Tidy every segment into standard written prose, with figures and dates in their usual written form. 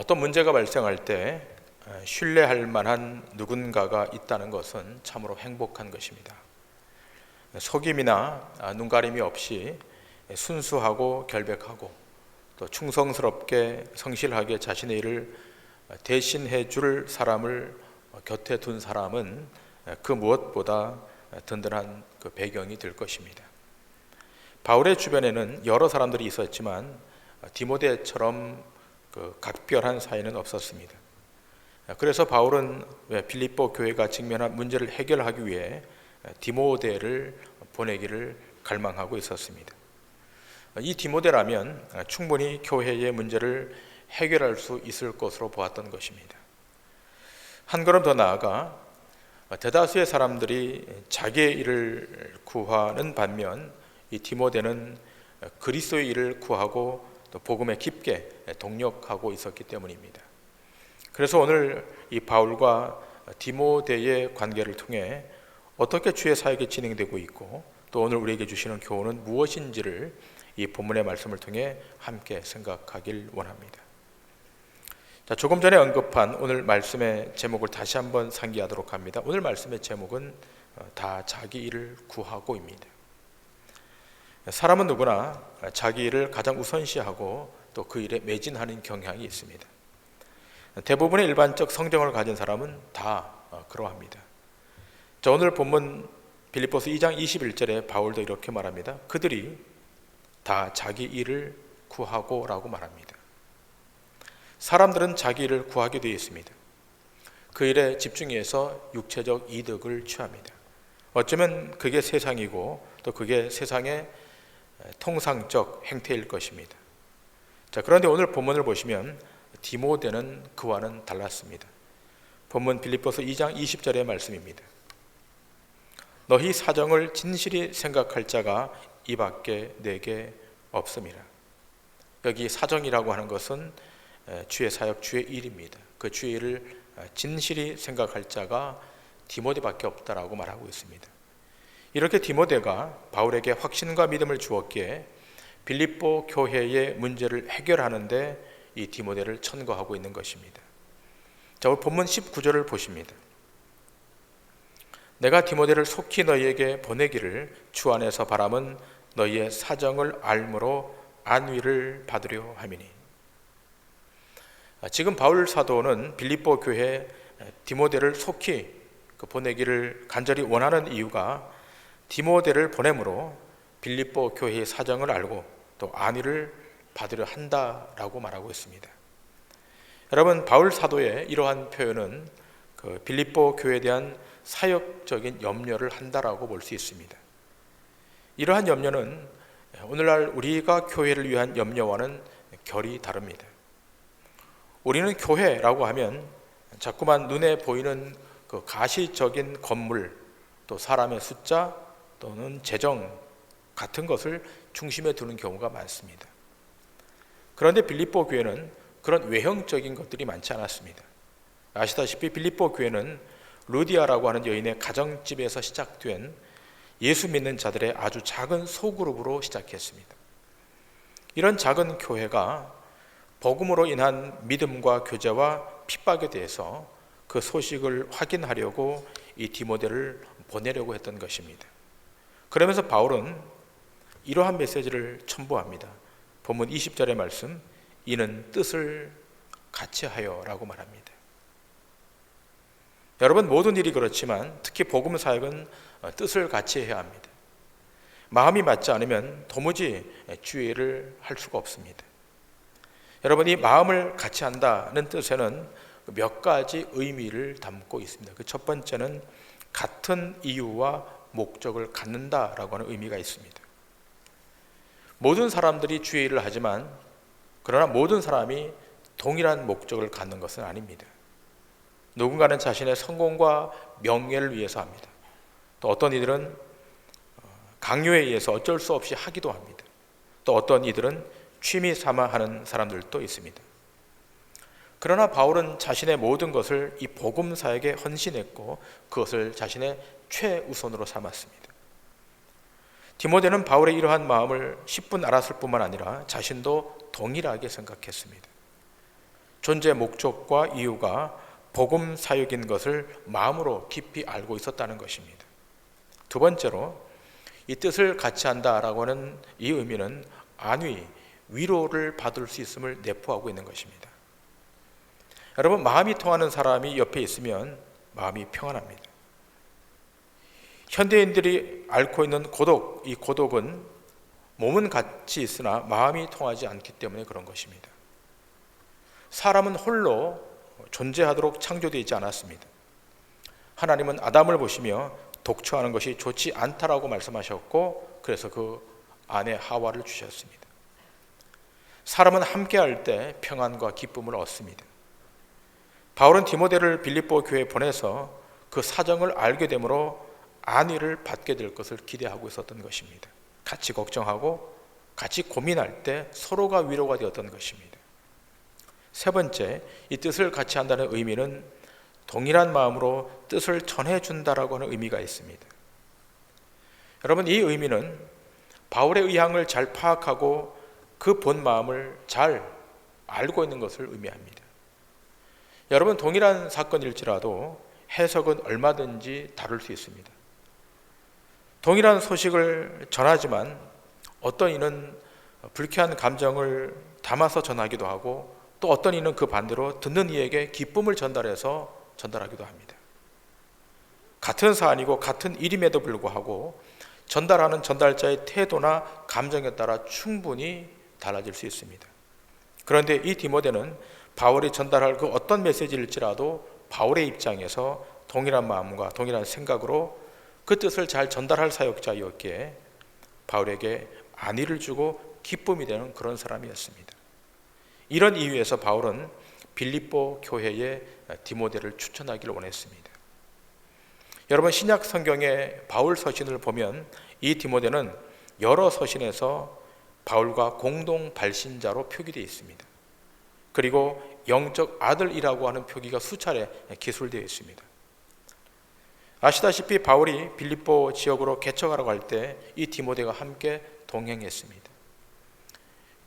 어떤 문제가 발생할 때 신뢰할 만한 누군가가 있다는 것은 참으로 행복한 것입니다. 속임이나 눈가림이 없이 순수하고 결백하고 또 충성스럽게 성실하게 자신의 일을 대신해 줄 사람을 곁에 둔 사람은 그 무엇보다 든든한 그 배경이 될 것입니다. 바울의 주변에는 여러 사람들이 있었지만 디모데처럼 그 각별한 사이는 없었습니다. 그래서 바울은 빌립보 교회가 직면한 문제를 해결하기 위해 디모데를 보내기를 갈망하고 있었습니다. 이 디모데라면 충분히 교회의 문제를 해결할 수 있을 것으로 보았던 것입니다. 한 걸음 더 나아가 대다수의 사람들이 자기의 일을 구하는 반면 이 디모데는 그리스도의 일을 구하고 또 복음에 깊게 동력하고 있었기 때문입니다. 그래서 오늘 이 바울과 디모데의 관계를 통해 어떻게 주의 사역이 진행되고 있고 또 오늘 우리에게 주시는 교훈은 무엇인지를 이 본문의 말씀을 통해 함께 생각하길 원합니다. 자, 조금 전에 언급한 오늘 말씀의 제목을 다시 한번 상기하도록 합니다. 오늘 말씀의 제목은 다 자기 일을 구하고입니다. 사람은 누구나 자기 일을 가장 우선시하고 또 그 일에 매진하는 경향이 있습니다. 대부분의 일반적 성정을 가진 사람은 다 그러합니다. 자, 오늘 본문 빌립보서 2장 21절에 바울도 이렇게 말합니다. 그들이 다 자기 일을 구하고 라고 말합니다. 사람들은 자기 일을 구하게 되어 있습니다. 그 일에 집중해서 육체적 이득을 취합니다. 어쩌면 그게 세상이고 또 그게 세상의 통상적 행태일 것입니다. 자, 그런데 오늘 본문을 보시면 디모데는 그와는 달랐습니다. 본문 빌립보서 2장 20절의 말씀입니다. 너희 사정을 진실히 생각할 자가 이 밖에 내게 없음이라. 여기 사정이라고 하는 것은 주의 사역, 주의 일입니다. 그 주의 일을 진실히 생각할 자가 디모데밖에 없다라고 말하고 있습니다. 이렇게 디모데가 바울에게 확신과 믿음을 주었기에 빌립보 교회의 문제를 해결하는데 이 디모데를 천거하고 있는 것입니다. 자, 오늘 본문 19절을 보십니다. 내가 디모데를 속히 너희에게 보내기를 주 안에서 바람은 너희의 사정을 알므로 안위를 받으려 함이니. 지금 바울 사도는 빌립보 교회 디모데를 속히 보내기를 간절히 원하는 이유가 디모데를 보내므로 빌립보 교회의 사정을 알고 또 안위를 받으려 한다라고 말하고 있습니다. 여러분, 바울 사도의 이러한 표현은 그 빌립보 교회에 대한 사역적인 염려를 한다라고 볼 수 있습니다. 이러한 염려는 오늘날 우리가 교회를 위한 염려와는 결이 다릅니다. 우리는 교회라고 하면 자꾸만 눈에 보이는 그 가시적인 건물, 또 사람의 숫자 또는 재정 같은 것을 중심에 두는 경우가 많습니다. 그런데 빌립보 교회는 그런 외형적인 것들이 많지 않았습니다. 아시다시피 빌립보 교회는 루디아라고 하는 여인의 가정집에서 시작된 예수 믿는 자들의 아주 작은 소그룹으로 시작했습니다. 이런 작은 교회가 복음으로 인한 믿음과 교제와 핍박에 대해서 그 소식을 확인하려고 이 디모데를 보내려고 했던 것입니다. 그러면서 바울은 이러한 메시지를 첨부합니다. 본문 20절의 말씀, 이는 뜻을 같이 하여 라고 말합니다. 여러분, 모든 일이 그렇지만 특히 복음 사역은 뜻을 같이 해야 합니다. 마음이 맞지 않으면 도무지 주의 일을 할 수가 없습니다. 여러분, 이 마음을 같이 한다는 뜻에는 몇 가지 의미를 담고 있습니다. 그 첫 번째는 같은 이유와 목적을 갖는다라고 하는 의미가 있습니다. 모든 사람들이 주의 일을 하지만 그러나 모든 사람이 동일한 목적을 갖는 것은 아닙니다. 누군가는 자신의 성공과 명예를 위해서 합니다. 또 어떤 이들은 강요에 의해서 어쩔 수 없이 하기도 합니다. 또 어떤 이들은 취미 삼아 하는 사람들도 있습니다. 그러나 바울은 자신의 모든 것을 이 복음 사역에 헌신했고 그것을 자신의 최우선으로 삼았습니다. 디모데는 바울의 이러한 마음을 10분 알았을 뿐만 아니라 자신도 동일하게 생각했습니다. 존재 목적과 이유가 복음 사역인 것을 마음으로 깊이 알고 있었다는 것입니다. 두 번째로 이 뜻을 같이 한다라고 하는 이 의미는 안위, 위로를 받을 수 있음을 내포하고 있는 것입니다. 여러분, 마음이 통하는 사람이 옆에 있으면 마음이 평안합니다. 현대인들이 앓고 있는 고독, 이 고독은 몸은 같이 있으나 마음이 통하지 않기 때문에 그런 것입니다. 사람은 홀로 존재하도록 창조되어 있지 않았습니다. 하나님은 아담을 보시며 독처하는 것이 좋지 않다라고 말씀하셨고, 그래서 그 아내 하와를 주셨습니다. 사람은 함께할 때 평안과 기쁨을 얻습니다. 바울은 디모데를 빌립보 교회에 보내서 그 사정을 알게 되므로 안위를 받게 될 것을 기대하고 있었던 것입니다. 같이 걱정하고 같이 고민할 때 서로가 위로가 되었던 것입니다. 세 번째, 이 뜻을 같이 한다는 의미는 동일한 마음으로 뜻을 전해준다라고 하는 의미가 있습니다. 여러분, 이 의미는 바울의 의향을 잘 파악하고 그 본 마음을 잘 알고 있는 것을 의미합니다. 여러분, 동일한 사건일지라도 해석은 얼마든지 다를 수 있습니다. 동일한 소식을 전하지만 어떤 이는 불쾌한 감정을 담아서 전하기도 하고, 또 어떤 이는 그 반대로 듣는 이에게 기쁨을 전달하기도 합니다. 같은 사안이고 같은 일임에도 불구하고 전달하는 전달자의 태도나 감정에 따라 충분히 달라질 수 있습니다. 그런데 이 디모데는 바울이 전달할 그 어떤 메시지일지라도 바울의 입장에서 동일한 마음과 동일한 생각으로 그 뜻을 잘 전달할 사역자였기에 바울에게 안위를 주고 기쁨이 되는 그런 사람이었습니다. 이런 이유에서 바울은 빌립보 교회에 디모데를 추천하기를 원했습니다. 여러분, 신약 성경의 바울 서신을 보면 이 디모데는 여러 서신에서 바울과 공동 발신자로 표기되어 있습니다. 그리고 영적 아들이라고 하는 표기가 수차례 기술되어 있습니다. 아시다시피 바울이 빌립보 지역으로 개척하라고 할 때 이 디모데가 함께 동행했습니다.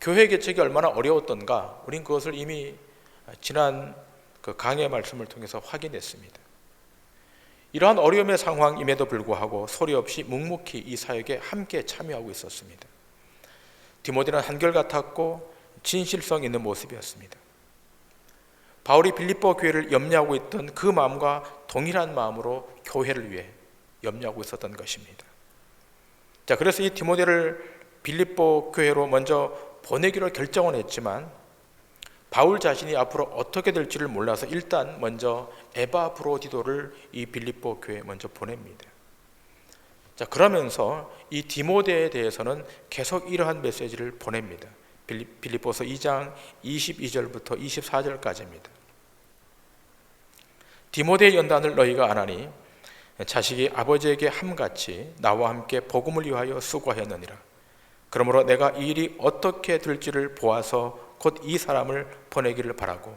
교회 개척이 얼마나 어려웠던가 우린 그것을 이미 지난 그 강해 말씀을 통해서 확인했습니다. 이러한 어려움의 상황임에도 불구하고 소리 없이 묵묵히 이 사역에 함께 참여하고 있었습니다. 디모데는 한결같았고 진실성 있는 모습이었습니다. 바울이 빌립보 교회를 염려하고 있던 그 마음과 동일한 마음으로 교회를 위해 염려하고 있었던 것입니다. 자, 그래서 이 디모데를 빌립보 교회로 먼저 보내기로 결정은 했지만 바울 자신이 앞으로 어떻게 될지를 몰라서 일단 먼저 에바브로디도를 이 빌립보 교회에 먼저 보냅니다. 자, 그러면서 이 디모데에 대해서는 계속 이러한 메시지를 보냅니다. 빌립보서 2장 22절부터 24절까지입니다. 디모데의 연단을 너희가 아나니 자식이 아버지에게 함같이 나와 함께 복음을 위하여 수고하였느니라. 그러므로 내가 이 일이 어떻게 될지를 보아서 곧 이 사람을 보내기를 바라고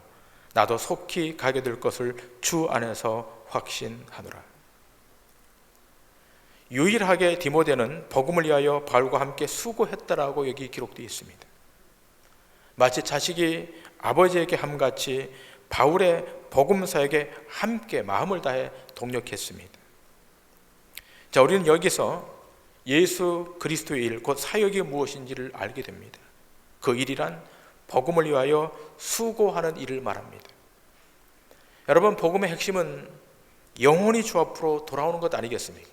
나도 속히 가게 될 것을 주 안에서 확신하노라. 유일하게 디모데는 복음을 위하여 바울과 함께 수고했다라고 여기 기록되어 있습니다. 마치 자식이 아버지에게 함같이 바울의 복음 사역에 함께 마음을 다해 동력했습니다. 자, 우리는 여기서 예수 그리스도의 일, 곧 사역이 무엇인지를 알게 됩니다. 그 일이란 복음을 위하여 수고하는 일을 말합니다. 여러분, 복음의 핵심은 영혼이 주 앞으로 돌아오는 것 아니겠습니까?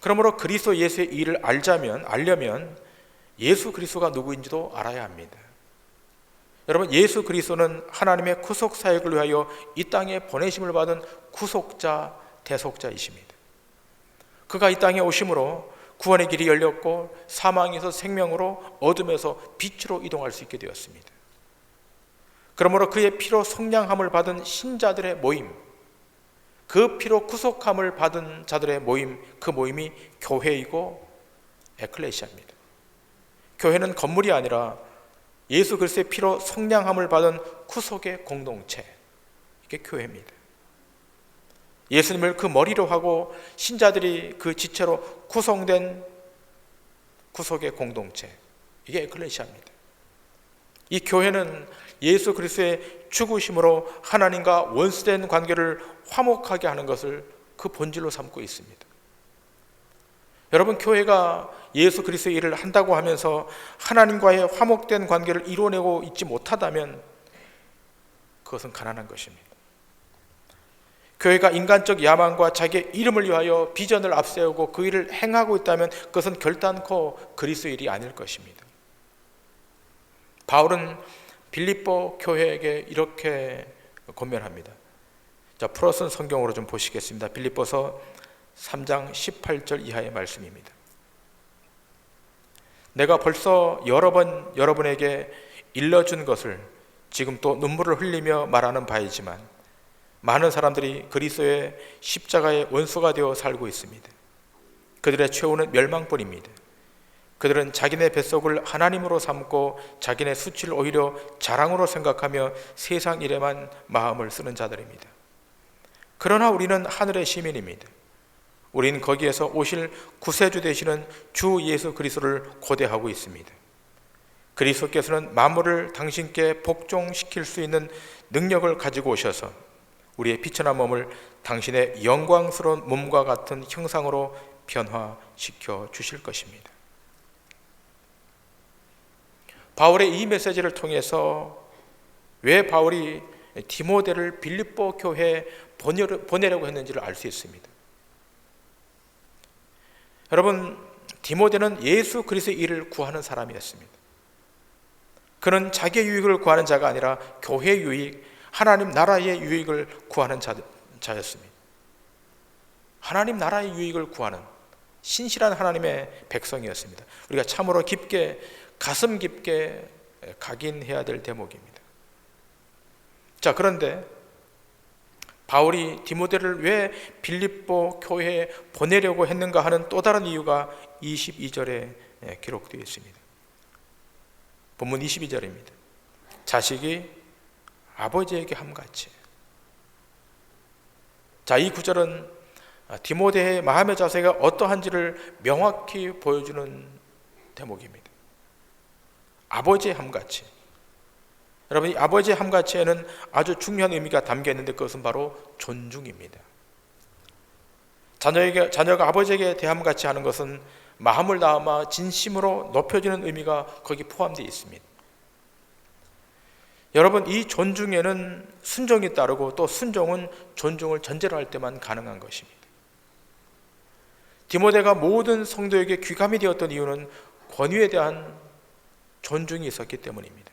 그러므로 그리스도 예수의 일을 알려면 예수 그리스도가 누구인지도 알아야 합니다. 여러분, 예수 그리스도는 하나님의 구속 사역을 위하여 이 땅에 보내심을 받은 구속자, 대속자이십니다. 그가 이 땅에 오심으로 구원의 길이 열렸고 사망에서 생명으로, 어둠에서 빛으로 이동할 수 있게 되었습니다. 그러므로 그의 피로 속량함을 받은 신자들의 모임, 그 피로 구속함을 받은 자들의 모임, 그 모임이 교회이고 에클레시아입니다. 교회는 건물이 아니라 예수 그리스도의 피로 속량함을 받은 구속의 공동체, 이게 교회입니다. 예수님을 그 머리로 하고 신자들이 그 지체로 구성된 구속의 공동체, 이게 에클레시아입니다. 이 교회는 예수 그리스도의 죽으심으로 하나님과 원수된 관계를 화목하게 하는 것을 그 본질로 삼고 있습니다. 여러분, 교회가 예수 그리스도의 일을 한다고 하면서 하나님과의 화목된 관계를 이뤄내고 있지 못하다면 그것은 가난한 것입니다. 교회가 인간적 야망과 자기의 이름을 위하여 비전을 앞세우고 그 일을 행하고 있다면 그것은 결단코 그리스도의 일이 아닐 것입니다. 바울은 빌립보 교회에게 이렇게 권면합니다. 자, 풀어쓴 성경으로 좀 보시겠습니다. 빌립보서 3장 18절 이하의 말씀입니다. 내가 벌써 여러 번 여러분에게 일러준 것을 지금 또 눈물을 흘리며 말하는 바이지만 많은 사람들이 그리스도의 십자가의 원수가 되어 살고 있습니다. 그들의 최후는 멸망뿐입니다. 그들은 자기네 뱃속을 하나님으로 삼고 자기네 수치를 오히려 자랑으로 생각하며 세상 일에만 마음을 쓰는 자들입니다. 그러나 우리는 하늘의 시민입니다. 우리는 거기에서 오실 구세주 되시는 주 예수 그리스도를 고대하고 있습니다. 그리스도께서는 만물을 당신께 복종시킬 수 있는 능력을 가지고 오셔서 우리의 비천한 몸을 당신의 영광스러운 몸과 같은 형상으로 변화시켜 주실 것입니다. 바울의 이 메시지를 통해서 왜 바울이 디모데를 빌립보 교회에 보내려고 했는지를 알 수 있습니다. 여러분, 디모데는 예수 그리스도의 일을 구하는 사람이었습니다. 그는 자기의 유익을 구하는 자가 아니라 교회의 유익, 하나님 나라의 유익을 구하는 자였습니다. 하나님 나라의 유익을 구하는 신실한 하나님의 백성이었습니다. 우리가 참으로 깊게, 가슴 깊게 각인해야 될 대목입니다. 자, 그런데 바울이 디모데를 왜 빌립보 교회에 보내려고 했는가 하는 또 다른 이유가 22절에 기록되어 있습니다. 본문 22절입니다. 자식이 아버지에게 함같이. 자, 이 구절은 디모데의 마음의 자세가 어떠한지를 명확히 보여주는 대목입니다. 아버지의 함같이. 여러분, 이 아버지의 함같이에는 아주 중요한 의미가 담겨 있는데 그것은 바로 존중입니다. 자녀가 아버지에게 대함같이 하는 것은 마음을 다함아 진심으로 높여주는 의미가 거기 포함되어 있습니다. 여러분, 이 존중에는 순종이 따르고 또 순종은 존중을 전제로 할 때만 가능한 것입니다. 디모데가 모든 성도에게 귀감이 되었던 이유는 권위에 대한 존중이 있었기 때문입니다.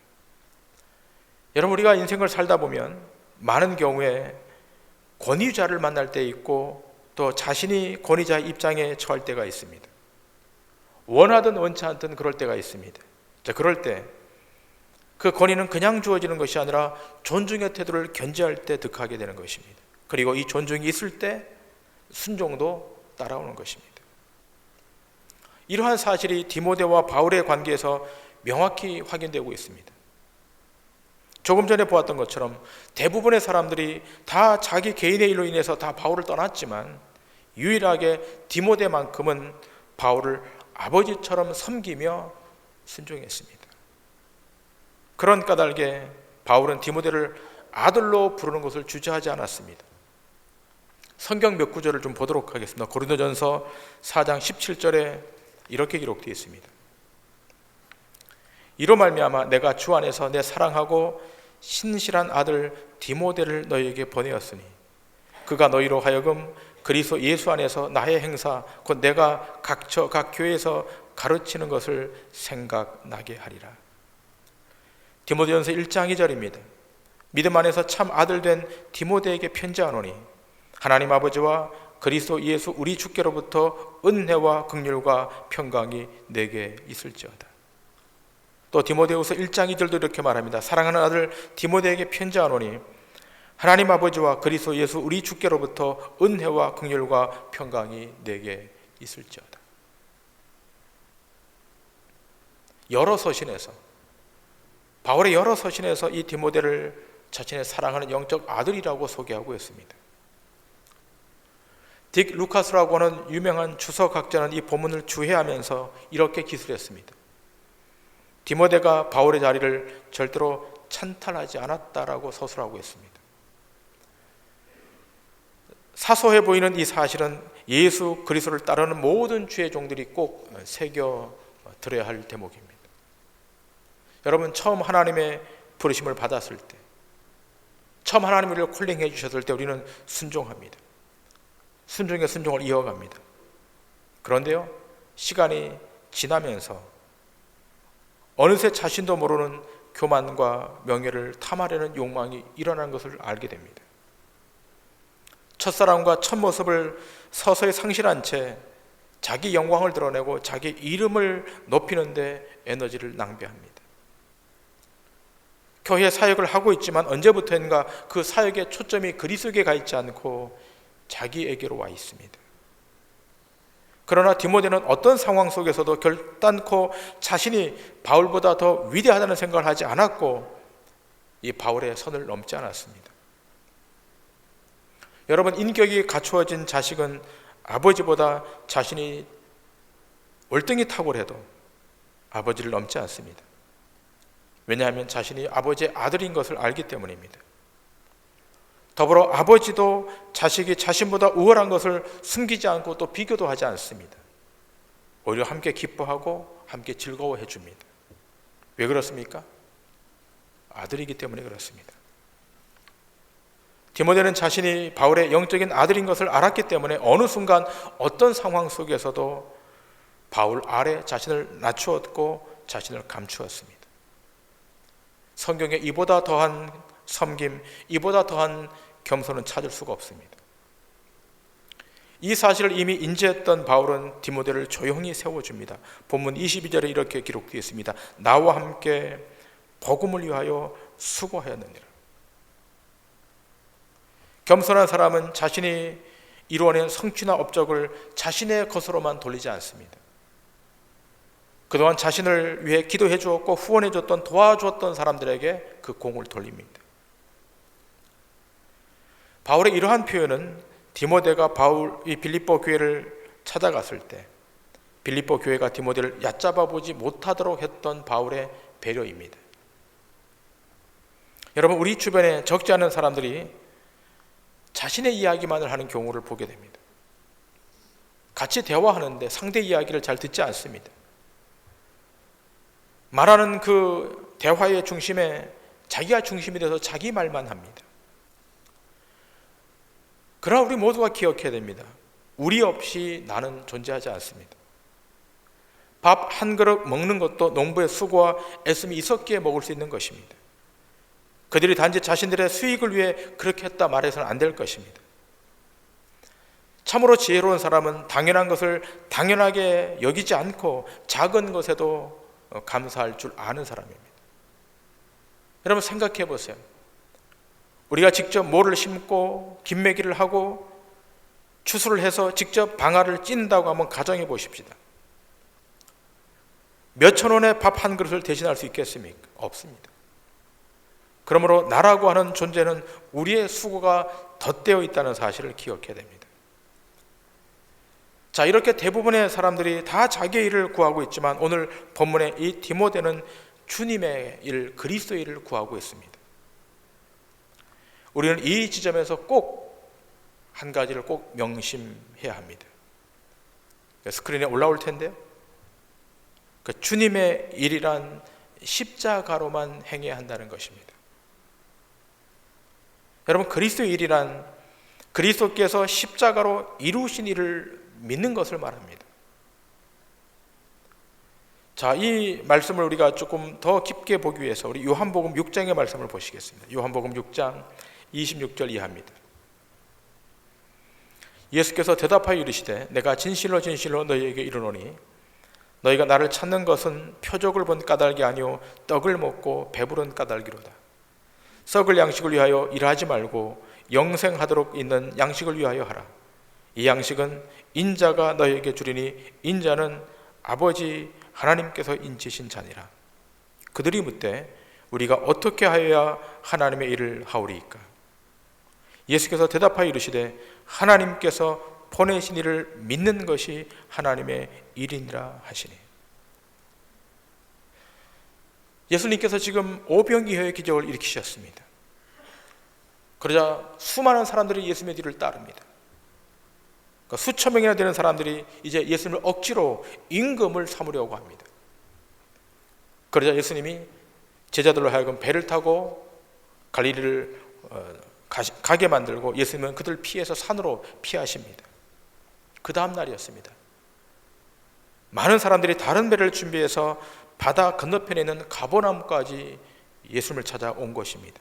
여러분, 우리가 인생을 살다 보면 많은 경우에 권위자를 만날 때 있고 또 자신이 권위자의 입장에 처할 때가 있습니다. 원하든 원치 않든 그럴 때가 있습니다. 자, 그럴 때 그 권위는 그냥 주어지는 것이 아니라 존중의 태도를 견지할 때 득하게 되는 것입니다. 그리고 이 존중이 있을 때 순종도 따라오는 것입니다. 이러한 사실이 디모데와 바울의 관계에서 명확히 확인되고 있습니다. 조금 전에 보았던 것처럼 대부분의 사람들이 다 자기 개인의 일로 인해서 다 바울을 떠났지만 유일하게 디모데만큼은 바울을 아버지처럼 섬기며 순종했습니다. 그런 까닭에 바울은 디모데를 아들로 부르는 것을 주저하지 않았습니다. 성경 몇 구절을 좀 보도록 하겠습니다. 고린도전서 4장 17절에 이렇게 기록되어 있습니다. 이로 말미암아 내가 주 안에서 내 사랑하고 신실한 아들 디모데를 너희에게 보내었으니 그가 너희로 하여금 그리스도 예수 안에서 나의 행사 곧 내가 각 교회에서 가르치는 것을 생각나게 하리라. 디모데전서 1장 2절입니다. 믿음 안에서 참 아들 된 디모데에게 편지하노니 하나님 아버지와 그리스도 예수 우리 주께로부터 은혜와 긍휼과 평강이 내게 있을지어다. 또 디모데후서 1장 2절도 이렇게 말합니다. 사랑하는 아들 디모데에게 편지하노니 하나님 아버지와 그리스도 예수 우리 주께로부터 은혜와 긍휼과 평강이 내게 있을지어다. 여러 서신에서, 바울의 여러 서신에서 이 디모데를 자신의 사랑하는 영적 아들이라고 소개하고 있습니다. 딕 루카스라고 하는 유명한 주석학자는 이 본문을 주해하면서 이렇게 기술했습니다. 디모데가 바울의 자리를 절대로 찬탈하지 않았다라고 서술하고 있습니다. 사소해 보이는 이 사실은 예수 그리스도를 따르는 모든 주의 종들이 꼭 새겨 들어야 할 대목입니다. 여러분, 처음 하나님의 부르심을 받았을 때, 처음 하나님이 우리를 콜링해 주셨을 때 우리는 순종합니다. 순종의 순종을 이어갑니다. 그런데요, 시간이 지나면서 어느새 자신도 모르는 교만과 명예를 탐하려는 욕망이 일어나는 것을 알게 됩니다. 첫사랑과 첫 모습을 서서히 상실한 채 자기 영광을 드러내고 자기 이름을 높이는 데 에너지를 낭비합니다. 교회 사역을 하고 있지만 언제부터인가 그 사역의 초점이 그리스도에게 가 있지 않고 자기에게로 와 있습니다. 그러나 디모데는 어떤 상황 속에서도 결단코 자신이 바울보다 더 위대하다는 생각을 하지 않았고 이 바울의 선을 넘지 않았습니다. 여러분, 인격이 갖추어진 자식은 아버지보다 자신이 월등히 탁월해도 아버지를 넘지 않습니다. 왜냐하면 자신이 아버지의 아들인 것을 알기 때문입니다. 더불어 아버지도 자식이 자신보다 우월한 것을 숨기지 않고 또 비교도 하지 않습니다. 오히려 함께 기뻐하고 함께 즐거워해 줍니다. 왜 그렇습니까? 아들이기 때문에 그렇습니다. 디모데는 자신이 바울의 영적인 아들인 것을 알았기 때문에 어느 순간 어떤 상황 속에서도 바울 아래 자신을 낮추었고 자신을 감추었습니다. 성경에 이보다 더한 섬김, 이보다 더한 겸손은 찾을 수가 없습니다. 이 사실을 이미 인지했던 바울은 디모데를 조용히 세워줍니다. 본문 22절에 이렇게 기록되어 있습니다. 나와 함께 복음을 위하여 수고하였느니라. 겸손한 사람은 자신이 이루어낸 성취나 업적을 자신의 것으로만 돌리지 않습니다. 그동안 자신을 위해 기도해 주었고 후원해 줬던, 도와주었던 사람들에게 그 공을 돌립니다. 바울의 이러한 표현은 디모데가 바울이 빌립보 교회를 찾아갔을 때 빌립보 교회가 디모데를 얕잡아 보지 못하도록 했던 바울의 배려입니다. 여러분, 우리 주변에 적지 않은 사람들이 자신의 이야기만을 하는 경우를 보게 됩니다. 같이 대화하는데 상대 이야기를 잘 듣지 않습니다. 말하는 그 대화의 중심에 자기가 중심이 돼서 자기 말만 합니다. 그러나 우리 모두가 기억해야 됩니다. 우리 없이 나는 존재하지 않습니다. 밥 한 그릇 먹는 것도 농부의 수고와 애씀이 있었기에 먹을 수 있는 것입니다. 그들이 단지 자신들의 수익을 위해 그렇게 했다 말해서는 안 될 것입니다. 참으로 지혜로운 사람은 당연한 것을 당연하게 여기지 않고 작은 것에도 감사할 줄 아는 사람입니다. 여러분, 생각해 보세요. 우리가 직접 모를 심고 김매기를 하고 추수를 해서 직접 방아를 찐다고 한번 가정해 보십시다. 몇천 원의 밥 한 그릇을 대신할 수 있겠습니까? 없습니다. 그러므로 나라고 하는 존재는 우리의 수고가 덧대어 있다는 사실을 기억해야 됩니다. 자, 이렇게 대부분의 사람들이 다 자기의 일을 구하고 있지만 오늘 본문의 이 디모데는 주님의 일, 그리스도의 일을 구하고 있습니다. 우리는 이 지점에서 꼭 한 가지를 꼭 명심해야 합니다. 스크린에 올라올 텐데요, 주님의 일이란 십자가로만 행해야 한다는 것입니다. 여러분, 그리스도의 일이란 그리스도께서 십자가로 이루신 일을 믿는 것을 말합니다. 자, 이 말씀을 우리가 조금 더 깊게 보기 위해서 우리 요한복음 6장의 말씀을 보시겠습니다. 요한복음 6장 26절 이하입니다. 예수께서 대답하여 이르시되 내가 진실로 진실로 너희에게 이르노니 너희가 나를 찾는 것은 표적을 본 까닭이 아니요 떡을 먹고 배부른 까닭이로다. 썩을 양식을 위하여 일하지 말고 영생하도록 있는 양식을 위하여 하라. 이 양식은 인자가 너희에게 주리니 인자는 아버지 하나님께서 인치신 자니라. 그들이 묻되 우리가 어떻게 하여야 하나님의 일을 하오리이까? 예수께서 대답하여 이르시되 하나님께서 보내신 이를 믿는 것이 하나님의 일이니라 하시니. 예수님께서 지금 오병이어의 기적을 일으키셨습니다. 그러자 수많은 사람들이 예수님의 뒤를 따릅니다. 그러니까 수천 명이나 되는 사람들이 이제 예수님을 억지로 임금을 삼으려고 합니다. 그러자 예수님이 제자들로 하여금 배를 타고 갈릴리를 가게 만들고 예수님은 그들 피해서 산으로 피하십니다. 그 다음 날이었습니다. 많은 사람들이 다른 배를 준비해서 바다 건너편에 있는 가버나움까지 예수님을 찾아온 것입니다.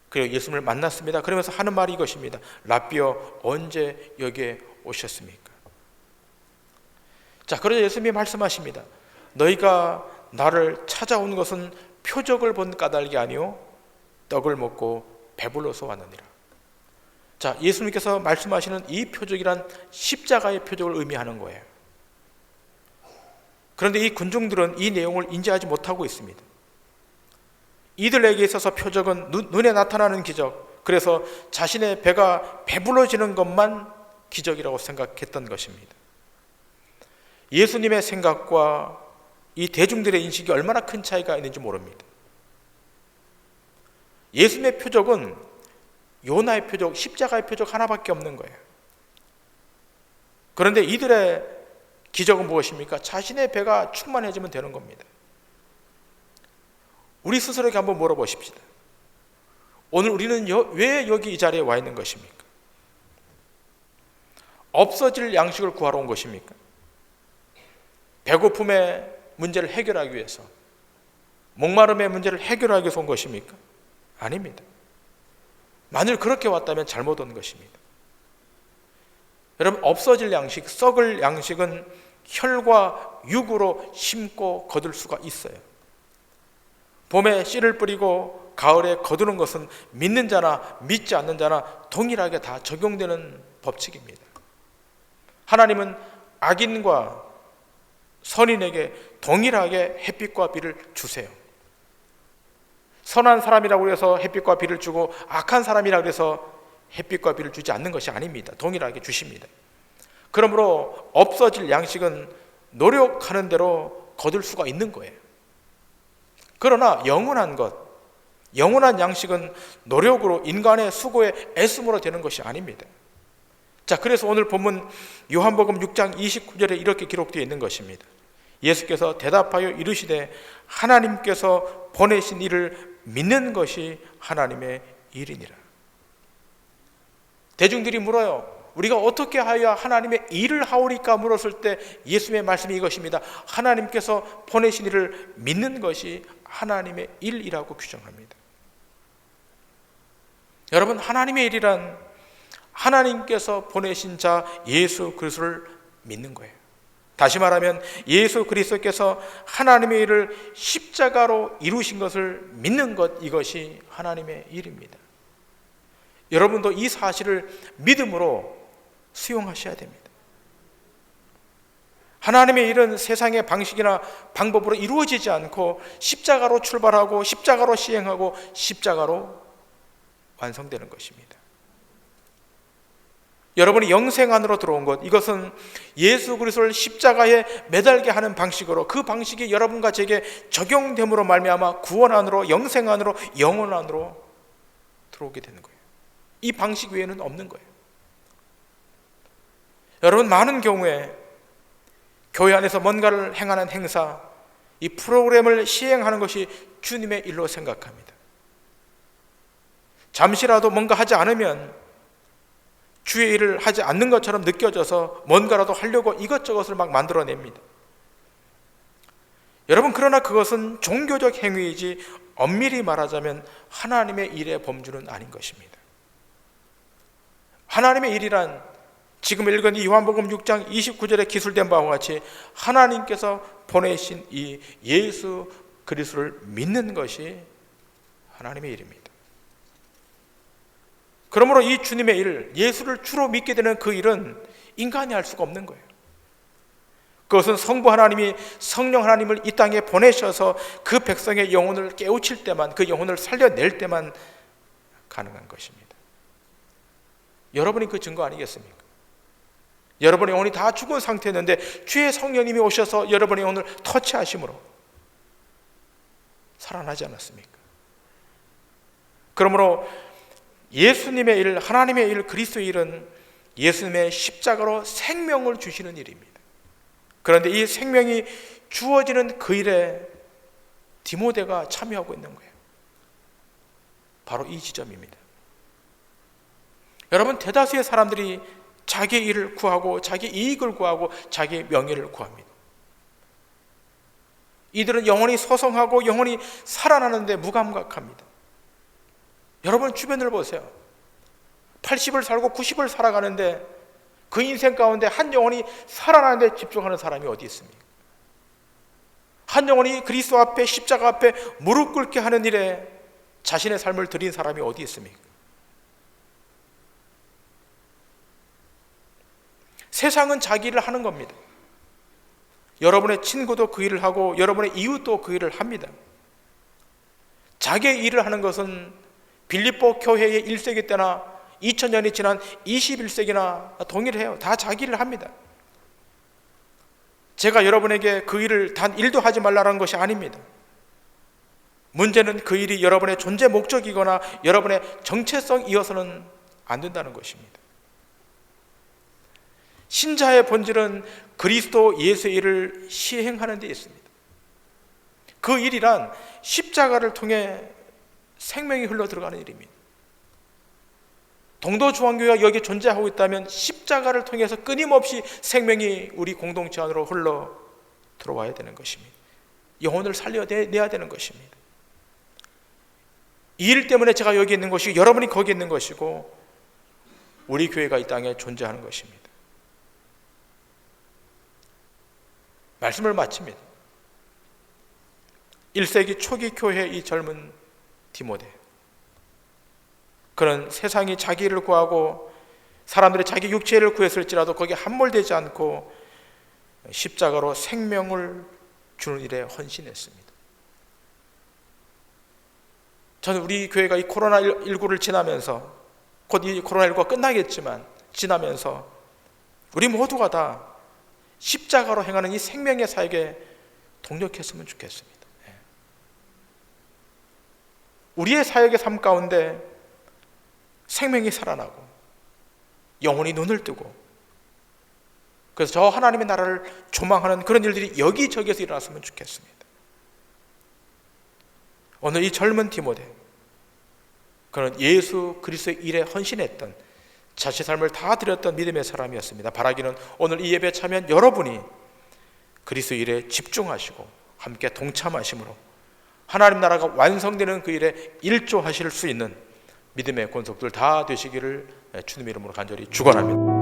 그리고 예수님을 만났습니다. 그러면서 하는 말이 이것입니다. 라삐어, 언제 여기에 오셨습니까? 자, 그러자 예수님이 말씀하십니다. 너희가 나를 찾아온 것은 표적을 본 까닭이 아니요 떡을 먹고 배불러서 왔느니라. 자, 예수님께서 말씀하시는 이 표적이란 십자가의 표적을 의미하는 거예요. 그런데 이 군중들은 이 내용을 인지하지 못하고 있습니다. 이들에게 있어서 표적은 눈에 나타나는 기적, 그래서 자신의 배가 배불러지는 것만 기적이라고 생각했던 것입니다. 예수님의 생각과 이 대중들의 인식이 얼마나 큰 차이가 있는지 모릅니다. 예수님의 표적은 요나의 표적, 십자가의 표적 하나밖에 없는 거예요. 그런데 이들의 기적은 무엇입니까? 자신의 배가 충만해지면 되는 겁니다. 우리 스스로에게 한번 물어보십시다. 오늘 우리는 왜 여기 이 자리에 와 있는 것입니까? 없어질 양식을 구하러 온 것입니까? 배고픔의 문제를 해결하기 위해서, 목마름의 문제를 해결하기 위해서 온 것입니까? 아닙니다. 만일 그렇게 왔다면 잘못 온 것입니다. 여러분, 없어질 양식, 썩을 양식은 혈과 육으로 심고 거둘 수가 있어요. 봄에 씨를 뿌리고 가을에 거두는 것은 믿는 자나 믿지 않는 자나 동일하게 다 적용되는 법칙입니다. 하나님은 악인과 선인에게 동일하게 햇빛과 비를 주세요. 선한 사람이라고 해서 햇빛과 비를 주고 악한 사람이라고 해서 햇빛과 비를 주지 않는 것이 아닙니다. 동일하게 주십니다. 그러므로 없어질 양식은 노력하는 대로 거둘 수가 있는 거예요. 그러나 영원한 것, 영원한 양식은 노력으로, 인간의 수고에 애씀으로 되는 것이 아닙니다. 자, 그래서 오늘 본문 요한복음 6장 29절에 이렇게 기록되어 있는 것입니다. 예수께서 대답하여 이르시되 하나님께서 보내신 이를 믿는 것이 하나님의 일이니라. 대중들이 물어요. 우리가 어떻게 하여야 하나님의 일을 하오리까 물었을 때 예수님의 말씀이 이것입니다. 하나님께서 보내신 이를 믿는 것이 하나님의 일이라고 규정합니다. 여러분, 하나님의 일이란 하나님께서 보내신 자 예수 그리스도를 믿는 거예요. 다시 말하면 예수 그리스도께서 하나님의 일을 십자가로 이루신 것을 믿는 것, 이것이 하나님의 일입니다. 여러분도 이 사실을 믿음으로 수용하셔야 됩니다. 하나님의 일은 세상의 방식이나 방법으로 이루어지지 않고 십자가로 출발하고 십자가로 시행하고 십자가로 완성되는 것입니다. 여러분이 영생 안으로 들어온 것, 이것은 예수 그리스도를 십자가에 매달게 하는 방식으로, 그 방식이 여러분과 제게 적용됨으로 말미암아 구원 안으로, 영생 안으로, 영원 안으로 들어오게 되는 거예요. 이 방식 외에는 없는 거예요. 여러분, 많은 경우에 교회 안에서 뭔가를 행하는 행사, 이 프로그램을 시행하는 것이 주님의 일로 생각합니다. 잠시라도 뭔가 하지 않으면 주의 일을 하지 않는 것처럼 느껴져서 뭔가라도 하려고 이것저것을 막 만들어냅니다. 여러분, 그러나 그것은 종교적 행위이지 엄밀히 말하자면 하나님의 일의 범주는 아닌 것입니다. 하나님의 일이란 지금 읽은 이 요한복음 6장 29절에 기술된 바와 같이 하나님께서 보내신 이 예수 그리스도를 믿는 것이 하나님의 일입니다. 그러므로 이 주님의 일, 예수를 주로 믿게 되는 그 일은 인간이 할 수가 없는 거예요. 그것은 성부 하나님이, 성령 하나님을 이 땅에 보내셔서 그 백성의 영혼을 깨우칠 때만, 그 영혼을 살려낼 때만 가능한 것입니다. 여러분이 그 증거 아니겠습니까? 여러분의 영혼이 다 죽은 상태였는데 주의 성령님이 오셔서 여러분의 영혼을 터치하심으로 살아나지 않았습니까? 그러므로 예수님의 일, 하나님의 일, 그리스도의 일은 예수님의 십자가로 생명을 주시는 일입니다. 그런데 이 생명이 주어지는 그 일에 디모데가 참여하고 있는 거예요. 바로 이 지점입니다. 여러분, 대다수의 사람들이 자기의 일을 구하고 자기 이익을 구하고 자기의 명예를 구합니다. 이들은 영혼이 소성하고 영혼이 살아나는데 무감각합니다. 여러분 주변을 보세요. 80을 살고 90을 살아가는데 그 인생 가운데 한 영혼이 살아나는데 집중하는 사람이 어디 있습니까? 한 영혼이 그리스도 앞에 십자가 앞에 무릎 꿇게 하는 일에 자신의 삶을 드린 사람이 어디 있습니까? 세상은 자기 일을 하는 겁니다. 여러분의 친구도 그 일을 하고 여러분의 이웃도 그 일을 합니다. 자기의 일을 하는 것은 빌립보 교회의 1세기 때나 2000년이 지난 21세기나 동일해요. 다 자기 일을 합니다. 제가 여러분에게 그 일을 단 일도 하지 말라는 것이 아닙니다. 문제는 그 일이 여러분의 존재 목적이거나 여러분의 정체성이어서는 안 된다는 것입니다. 신자의 본질은 그리스도 예수의 일을 시행하는 데 있습니다. 그 일이란 십자가를 통해 생명이 흘러 들어가는 일입니다. 동도중앙교회가 여기 존재하고 있다면 십자가를 통해서 끊임없이 생명이 우리 공동체 안으로 흘러 들어와야 되는 것입니다. 영혼을 살려내야 되는 것입니다. 이 일 때문에 제가 여기 있는 것이고 여러분이 거기 있는 것이고 우리 교회가 이 땅에 존재하는 것입니다. 말씀을 마칩니다. 1세기 초기 교회의 이 젊은 디모데, 그는 세상이 자기 일을 구하고 사람들이 자기 육체를 구했을지라도 거기에 함몰되지 않고 십자가로 생명을 주는 일에 헌신했습니다. 저는 우리 교회가 이 코로나19를 지나면서 곧 이 코로나19가 끝나겠지만 지나면서 우리 모두가 다 십자가로 행하는 이 생명의 사역에 동력했으면 좋겠습니다. 우리의 사역의 삶 가운데 생명이 살아나고 영혼이 눈을 뜨고 그래서 저 하나님의 나라를 조망하는 그런 일들이 여기저기에서 일어났으면 좋겠습니다. 오늘 이 젊은 디모데, 그는 예수 그리스도의 일에 헌신했던 자신의 삶을 다 드렸던 믿음의 사람이었습니다. 바라기는 오늘 이 예배에 참여한 여러분이 그리스도의 일에 집중하시고 함께 동참하심으로 하나님 나라가 완성되는 그 일에 일조하실 수 있는 믿음의 권속들 다 되시기를 주님의 이름으로 간절히 축원합니다.